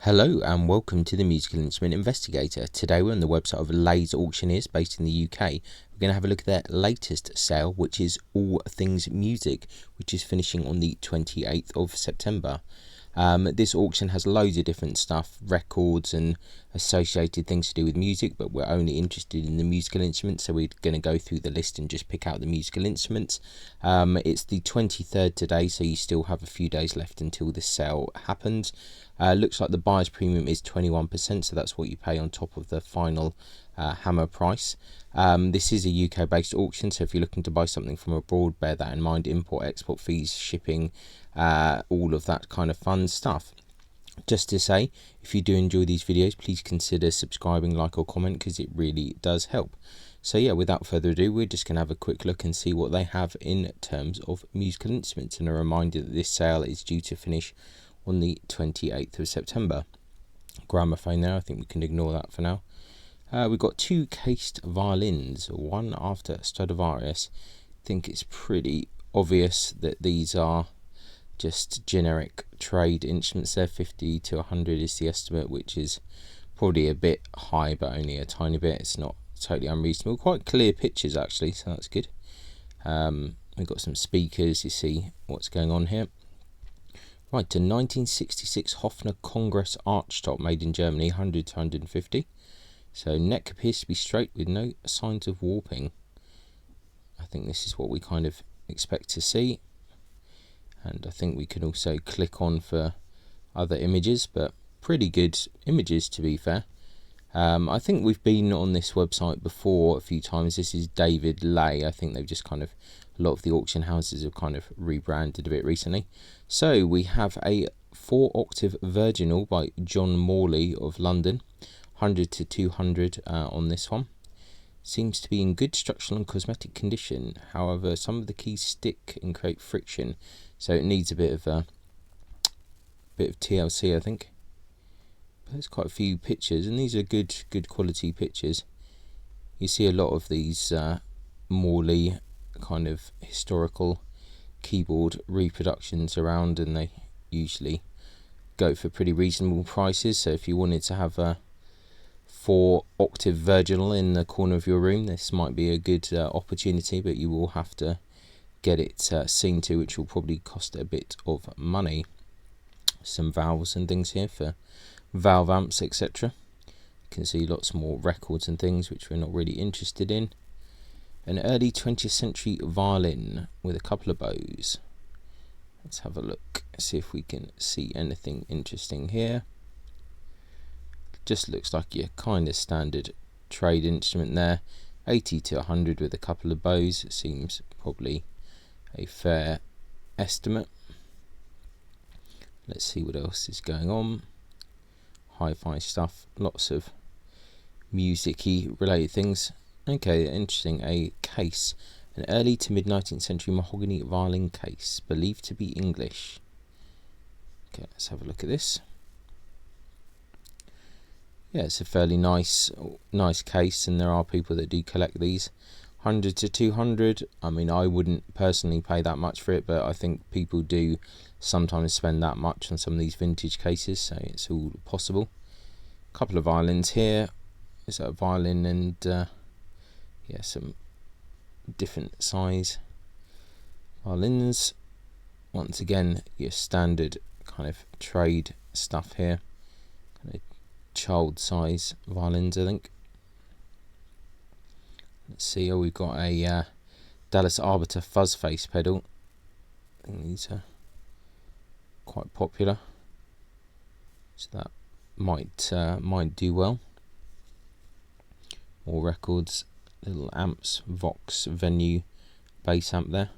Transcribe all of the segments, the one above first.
Hello and welcome to the Musical Instrument Investigator. Today we're on the website of Lay's Auctioneers based in the UK. We're going to have a look at their latest sale, which is All Things Music, which is finishing on the 28th of September. This auction has loads of different stuff, records and associated things to do with music, but we're only interested in the musical instruments, so we're going to go through the list and just pick out the musical instruments. It's the 23rd today, so you still have a few days left until this sale happens. Looks like the buyer's premium is 21%, so that's what you pay on top of the final hammer price. This is a UK based auction, so if you're looking to buy something from abroad, bear that in mind. Import, export fees, shipping, all of that kind of fun stuff. Just to say, if you do enjoy these videos, please consider subscribing, like or comment, because it really does help. So yeah, without further ado, we're just going to have a quick look and see what they have in terms of musical instruments, and a reminder that this sale is due to finish on the 28th of September. Gramophone there, I think we can ignore that for now. We've got two cased violins, one after Stradivarius. I think it's pretty obvious that these are just generic trade instruments there. 50 to 100 is the estimate, which is probably a bit high, but only a tiny bit. It's not totally unreasonable. Quite clear pictures actually, so that's good. We've got some speakers, you see what's going on here. Right, to 1966 Hofner Congress archtop, made in Germany, 100 to 150. So neck appears to be straight with no signs of warping. I think this is what we kind of expect to see. And I think we can also click on for other images, but pretty good images to be fair. I think we've been on this website before a few times. This is David Lay. I think they've just kind of, a lot of the auction houses have kind of rebranded a bit recently. So we have a 4-octave virginal by John Morley of London, 100 to 200 on this one. Seems to be in good structural and cosmetic condition. However, some of the keys stick and create friction, so it needs a bit of TLC, I think. There's quite a few pictures, and these are good quality pictures. You see a lot of these Morley kind of historical keyboard reproductions around, and they usually go for pretty reasonable prices. So if you wanted to have a 4-octave virginal in the corner of your room, this might be a good opportunity, but you will have to get it seen to, which will probably cost a bit of money. Some valves and things here for valve amps, etc. You can see lots more records and things which we're not really interested in. An early 20th century violin with a couple of bows. Let's have a look, see if we can see anything interesting here. Just looks like your kind of standard trade instrument there. 80 to 100 with a couple of bows. Seems probably a fair estimate. Let's see what else is going on. Hi-fi stuff, lots of music-y related things. Okay, interesting. A case, an early to mid 19th century mahogany violin case, believed to be English. Okay, let's have a look at this. Yeah, it's a fairly nice case, and there are people that do collect these. 100 to 200. I mean, I wouldn't personally pay that much for it, but I think people do sometimes spend that much on some of these vintage cases, so it's all possible. A couple of violins here. Is that a violin? And yeah, some different size violins. Once again, your standard kind of trade stuff here. Kind of child size violins, I think. Let's see, we've got a Dallas Arbiter fuzz face pedal. I think these are quite popular, so that might do well. More records, little amps, Vox Venue bass amp there.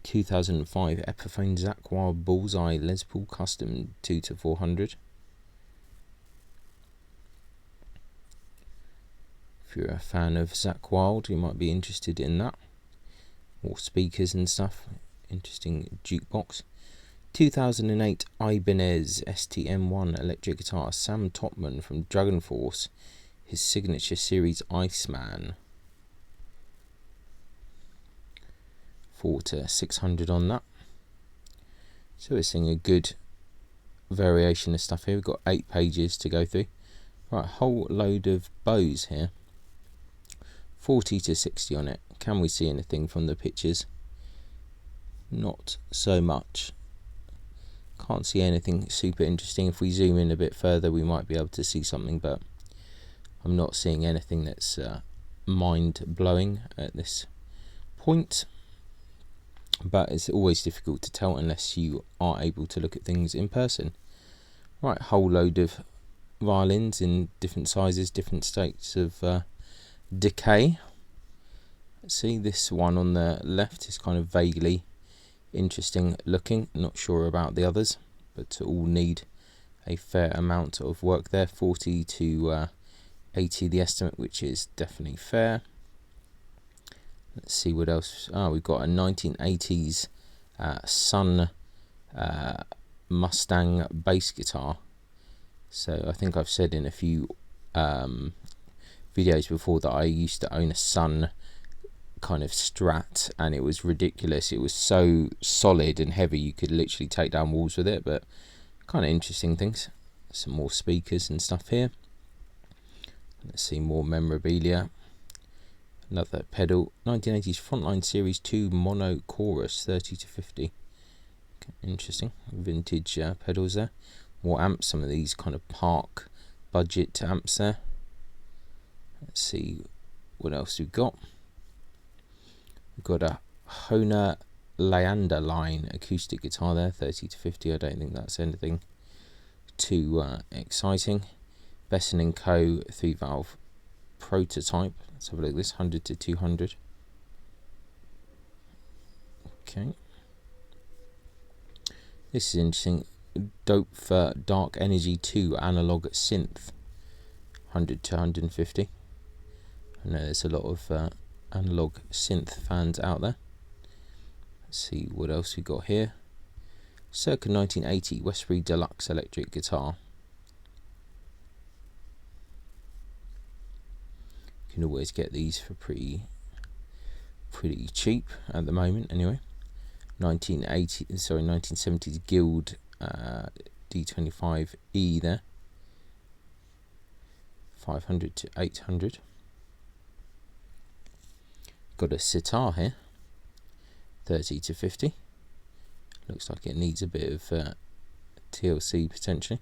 2005 Epiphone Zakk Wylde Bullseye Les Paul Custom 2 to 400. If you're a fan of Zakk Wylde, you might be interested in that. More speakers and stuff. Interesting jukebox. 2008 Ibanez STM1 electric guitar, Sam Topman from Dragon Force, his signature series Iceman. 4 to 600 on that. So we're seeing a good variation of stuff here. We've got 8 pages to go through. Right, whole load of bows here. 40 to 60 on it. Can we see anything from the pictures? Not so much. Can't see anything super interesting. If we zoom in a bit further, we might be able to see something, but I'm not seeing anything that's mind-blowing at this point. But it's always difficult to tell unless you are able to look at things in person. Right, whole load of violins in different sizes, different states of decay. Let's see, this one on the left is kind of vaguely interesting looking. Not sure about the others, but all need a fair amount of work there. 40 to 80 the estimate, which is definitely fair. Let's see what else. We've got a 1980s Sun Mustang bass guitar. So I think I've said in a few videos before that I used to own a Sun kind of Strat, and it was ridiculous. It was so solid and heavy you could literally take down walls with it, but kind of interesting things. Some more speakers and stuff here. Let's see, more memorabilia. Another pedal, 1980s Frontline Series 2 Mono Chorus, 30 to 50. Okay, interesting, vintage pedals there. More amps, some of these kind of park budget amps there. Let's see what else we've got. We've got a Hohner Layanti line acoustic guitar there, 30 to 50. I don't think that's anything too exciting. Besson & Co. 3-valve prototype. Let's have a look at this, 100 to 200. Okay. This is interesting. Dope for Dark Energy 2 analog synth, 100 to 150. I know there's a lot of analog synth fans out there. Let's see what else we got here. Circa 1980 Westbury Deluxe electric guitar. You can always get these for pretty cheap at the moment anyway. 1970s Guild D25E there, 500 to 800. Got a sitar here, 30 to 50. Looks like it needs a bit of TLC potentially.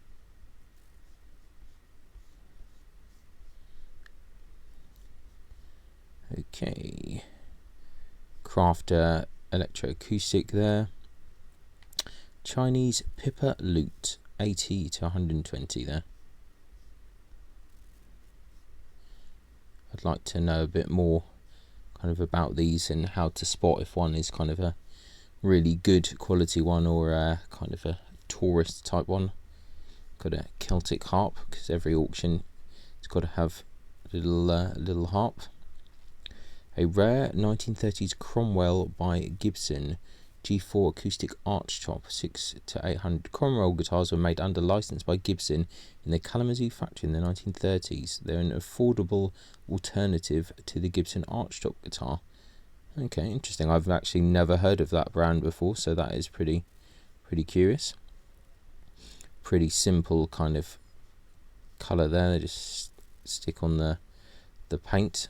Okay, Crafter electroacoustic there. Chinese Pippa lute, 80 to 120 there. I'd like to know a bit more kind of about these and how to spot if one is kind of a really good quality one or a kind of a tourist type one. Got a Celtic harp, because every auction has got to have a little harp. A rare 1930s Cromwell by Gibson G4 acoustic arch top, 6 to 800. Cromwell guitars were made under license by Gibson in the Kalamazoo factory in the 1930s. They're an affordable alternative to the Gibson arch top guitar. Okay, interesting. I've actually never heard of that brand before, so that is pretty curious. Pretty simple kind of colour there. They just stick on the paint.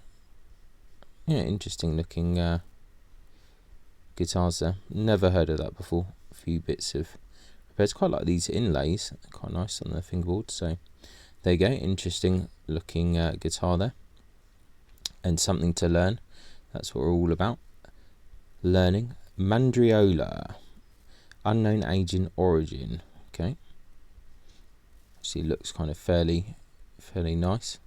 Yeah, interesting looking guitars there. Never heard of that before. A few bits of repairs. Quite like these inlays. Quite nice on the fingerboard. So there you go. Interesting looking guitar there. And something to learn. That's what we're all about. Learning. Mandriola. Unknown age and origin. Okay. Actually looks kind of fairly nice.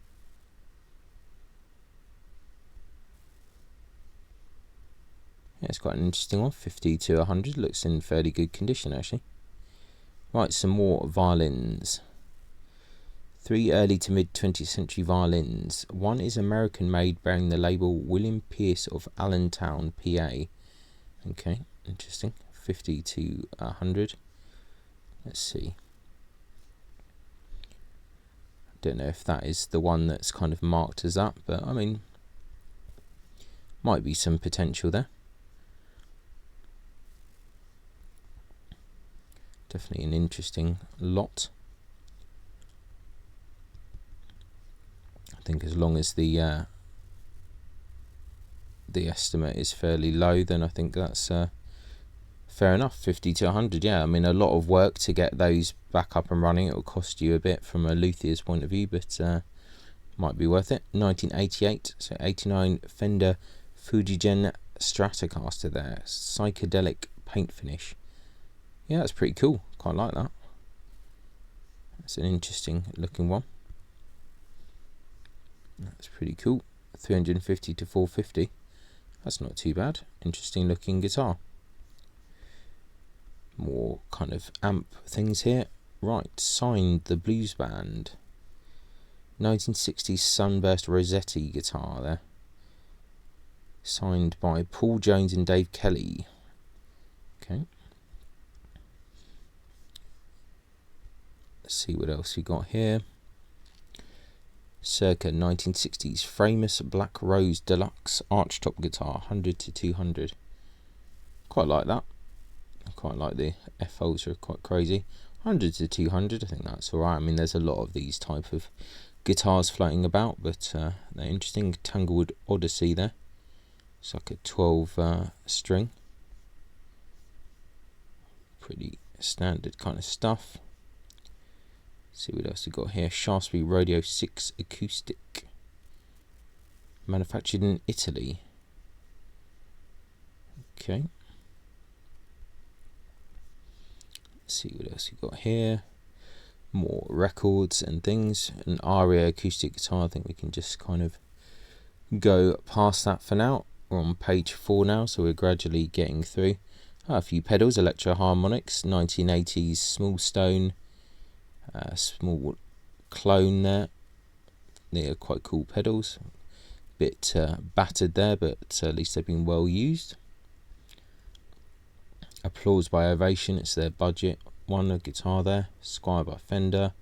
Yeah, it's quite an interesting one. 50 to 100. Looks in fairly good condition actually. Right, some more violins. 3 early to mid 20th century violins. One is American made, bearing the label William Pierce of Allentown, PA. Okay, interesting. 50 to 100. Let's see. Don't know if that is the one that's kind of marked as that, but I mean, might be some potential there. Definitely an interesting lot. I think as long as the estimate is fairly low, then I think that's fair enough. 50 to 100, yeah. I mean, a lot of work to get those back up and running. It will cost you a bit from a luthier's point of view, but might be worth it. 1988, so 89 Fender Fujigen Stratocaster there. Psychedelic paint finish. Yeah, that's pretty cool. Quite like that. That's an interesting looking one. That's pretty cool. 350 to 450. That's not too bad. Interesting looking guitar. More kind of amp things here. Right, signed the Blues Band. 1960s Sunburst Rossetti guitar there. Signed by Paul Jones and Dave Kelly. Okay. Let's see what else we got here. Circa 1960s Framus Black Rose Deluxe Archtop guitar, 100 to 200. Quite like that. I quite like the F-holes, are quite crazy. 100 to 200, I think that's alright. I mean, there's a lot of these type of guitars floating about, but they're interesting. Tanglewood Odyssey there. It's like a 12 string. Pretty standard kind of stuff. See what else we got here. Shaftesbury Rodeo 6 acoustic, manufactured in Italy. Okay. Let's see what else we got here. More records and things. An Aria acoustic guitar. I think we can just kind of go past that for now. We're on page 4 now, so we're gradually getting through. A few pedals, Electro Harmonics, 1980s Small Stone. Small clone there. They are quite cool pedals. Bit battered there, but at least they've been well used. Applause by Ovation, it's their budget one. A guitar there. Squire by Fender.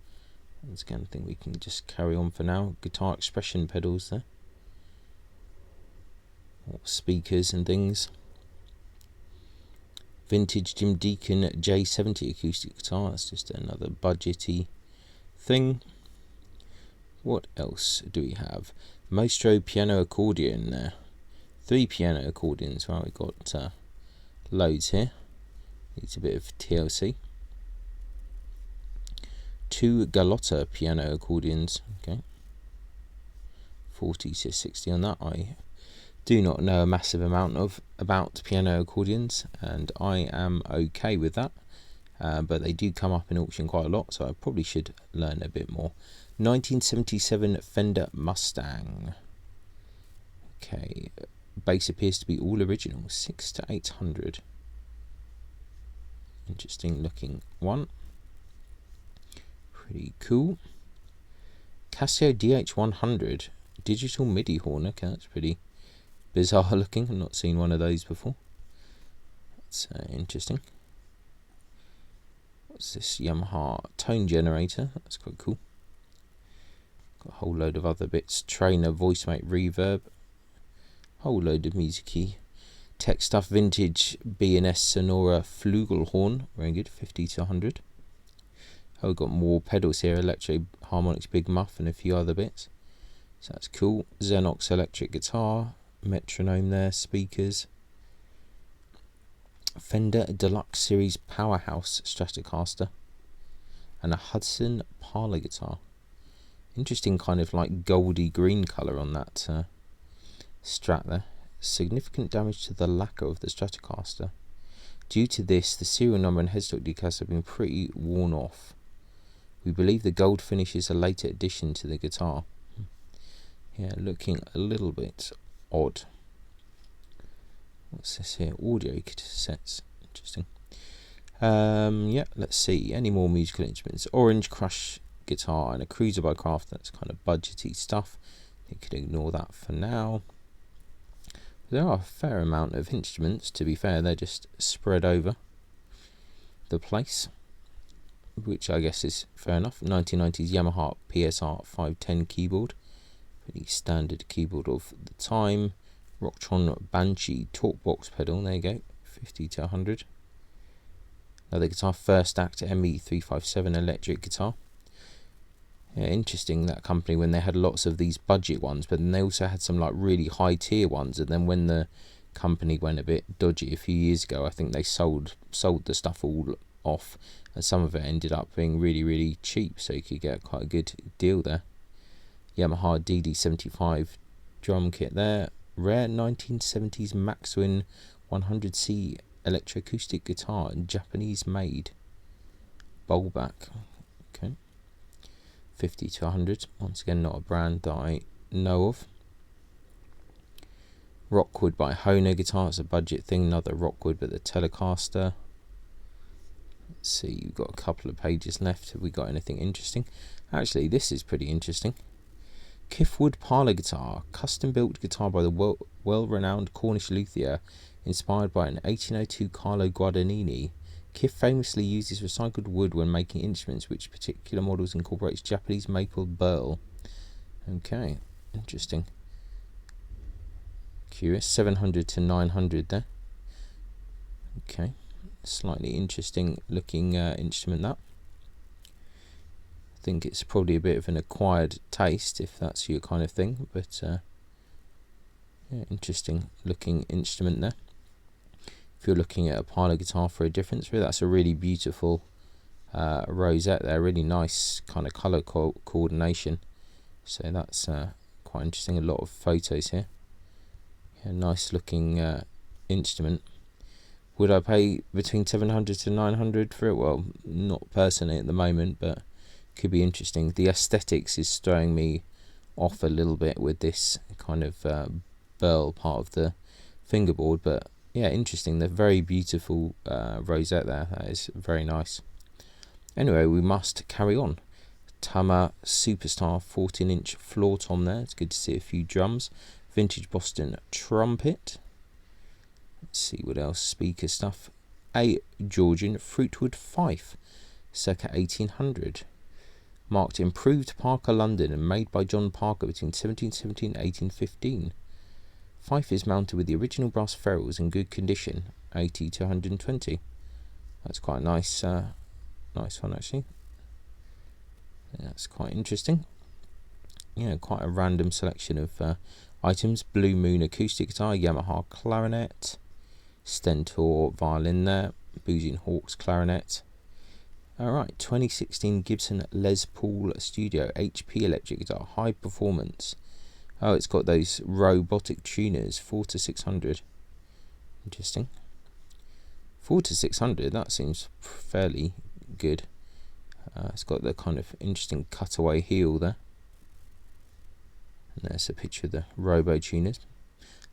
Once again, I think we can just carry on for now. Guitar expression pedals there. More speakers and things. Vintage Jim Deacon J70 acoustic guitar. That's just another budgety thing. What else do we have? Maestro piano accordion there. 3 piano accordions. Right, we've got loads here. Needs a bit of TLC. 2 Galotta piano accordions. Okay. 40 to 60 on that. I do not know a massive amount about piano accordions, and I am okay with that, but they do come up in auction quite a lot, so I probably should learn a bit more. 1977 Fender Mustang. Okay, bass appears to be all original, 6 to 800. Interesting looking one. Pretty cool. Casio DH100 digital MIDI horn. Okay, that's pretty bizarre looking. I've not seen one of those before. That's interesting. What's this? Yamaha tone generator. That's quite cool. Got a whole load of other bits. Trainer voicemate reverb. Whole load of music-y tech stuff. Vintage B&S Sonora flugelhorn. Very good. 50 to 100. Oh, we've got more pedals here. Electro Harmonics Big Muff and a few other bits. So that's cool. Xenox electric guitar. Metronome there, speakers. Fender Deluxe Series Powerhouse Stratocaster, and a Hudson parlor guitar. Interesting kind of like goldy green colour on that Strat there. Significant damage to the lacquer of the Stratocaster. Due to this, the serial number and headstock decals have been pretty worn off. We believe the gold finish is a later addition to the guitar. Yeah, looking a little bit odd. What's this here? Audio cassettes. Interesting. Yeah, let's see. Any more musical instruments? Orange Crush guitar and a Cruiser by Craft. That's kind of budgety stuff. You could ignore that for now. There are a fair amount of instruments, to be fair. They're just spread over the place, which I guess is fair enough. 1990s Yamaha PSR 510 keyboard. Pretty standard keyboard of the time. Rocktron Banshee Talkbox pedal. There you go. 50 to 100. Another guitar, First Act ME357 electric guitar. Yeah, interesting, that company, when they had lots of these budget ones, but then they also had some like really high tier ones, and then when the company went a bit dodgy a few years ago, I think they sold the stuff all off, and some of it ended up being really cheap, so you could get quite a good deal there. Yamaha DD75 drum kit there. Rare 1970s Maxwin 100C electroacoustic guitar, and Japanese made. Bowl back. Okay. 50 to 100. Once again, not a brand that I know of. Rockwood by Hohner guitar. It's a budget thing. Another Rockwood, but the Telecaster. Let's see, you've got a couple of pages left. Have we got anything interesting? Actually, this is pretty interesting. Kiffwood parlour guitar, custom built guitar by the well-renowned Cornish luthier, inspired by an 1802 Carlo Guadagnini. Kiff famously uses recycled wood when making instruments, which particular models incorporates Japanese maple burl. Okay, interesting. Curious, 700 to 900 there. Okay, slightly interesting looking instrument that. I think it's probably a bit of an acquired taste if that's your kind of thing, but yeah, interesting looking instrument there. If you're looking at a parlour guitar for a difference, that's a really beautiful rosette there, really nice kind of colour coordination, so that's quite interesting. A lot of photos here. Yeah, nice looking instrument. Would I pay between 700 to 900 for it? Well, not personally at the moment, but could be interesting. The aesthetics is throwing me off a little bit with this kind of burl part of the fingerboard, but yeah, interesting. They're very beautiful rosette there. That is very nice. Anyway, we must carry on. Tama Superstar 14-inch floor tom there. It's good to see a few drums. Vintage Boston trumpet. Let's see what else. Speaker stuff. A Georgian fruitwood fife, circa 1800. Marked Improved Parker London and made by John Parker between 1717 and 1815. Fife is mounted with the original brass ferrules in good condition, 80 to 120. That's quite a nice one actually. That's quite interesting. Yeah, quite a random selection of items. Blue Moon acoustic guitar, Yamaha clarinet, Stentor violin there, Boozy & Hawkes clarinet. Alright, 2016 Gibson Les Paul Studio HP electric guitar, high performance. Oh, it's got those robotic tuners, 4 to 600. Interesting. 4 to 600, that seems fairly good. It's got the kind of interesting cutaway heel there. And there's a picture of the robo tuners.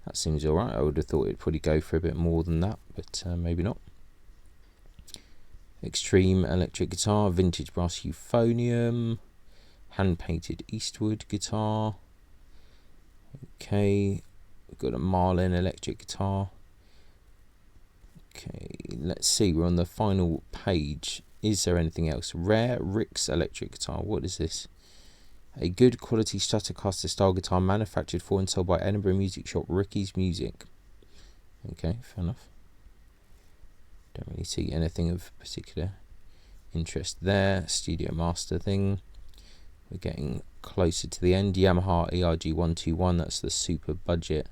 That seems alright. I would have thought it'd probably go for a bit more than that, but maybe not. Extreme electric guitar, vintage brass euphonium, hand painted Eastwood guitar. Okay, we've got a Marlin electric guitar. Okay, let's see, we're on the final page. Is there anything else? Rare Ricks electric guitar. What is this? A good quality Stratocaster style guitar manufactured for and sold by Edinburgh music shop Ricky's Music. Okay, fair enough. Don't really see anything of particular interest there. Studio Master thing. We're getting closer to the end. Yamaha ERG 121. That's the super budget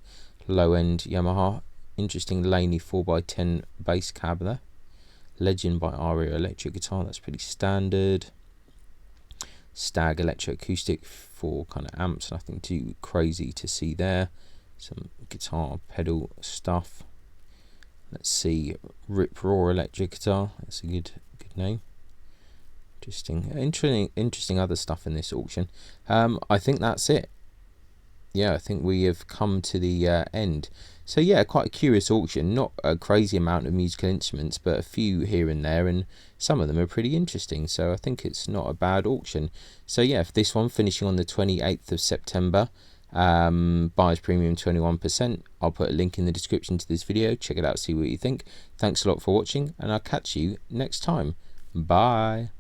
low end Yamaha. Interesting Laney 4x10 bass cab there. Legend by Aria electric guitar. That's pretty standard. Stag electroacoustic for kind of amps. Nothing too crazy to see there. Some guitar pedal stuff. Let's see, Rip Roar electric guitar. That's a good name. Interesting other stuff in this auction. I think that's it. Yeah, I think we have come to the end. So yeah, quite a curious auction. Not a crazy amount of musical instruments, but a few here and there, and some of them are pretty interesting. So I think it's not a bad auction. So yeah, for this one finishing on the 28th of September. Buyer's premium 21%. I'll put a link in the description to this video. Check it out, see what you think. Thanks a lot for watching, and I'll catch you next time. Bye.